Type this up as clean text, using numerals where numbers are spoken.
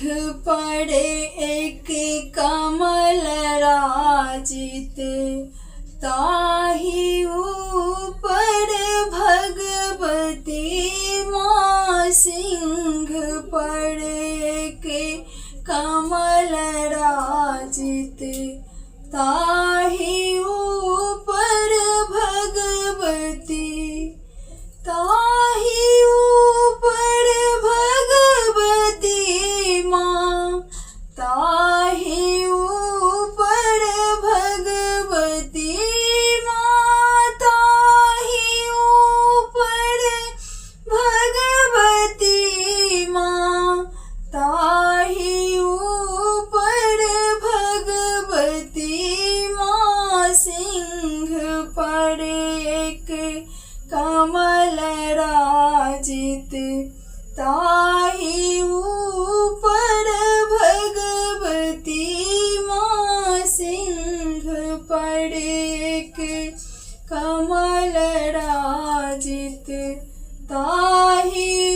पड़े एक कमल राजित, ताहि ऊपर भगवती माँ सिंह पड़े एक कमल राजित, ताहि ऊपर भगवती, ताहि ऊपर भगवती माँ, ताहि ऊपर भगवती माँ, ताहि ऊपर भगवती माँ, ताहि ऊपर भगवती माँ सिंह पड़े एक कमल राजित, ताहि ऊपर भगवती माँ सिंह पड़े एक कमल राजित, ताहि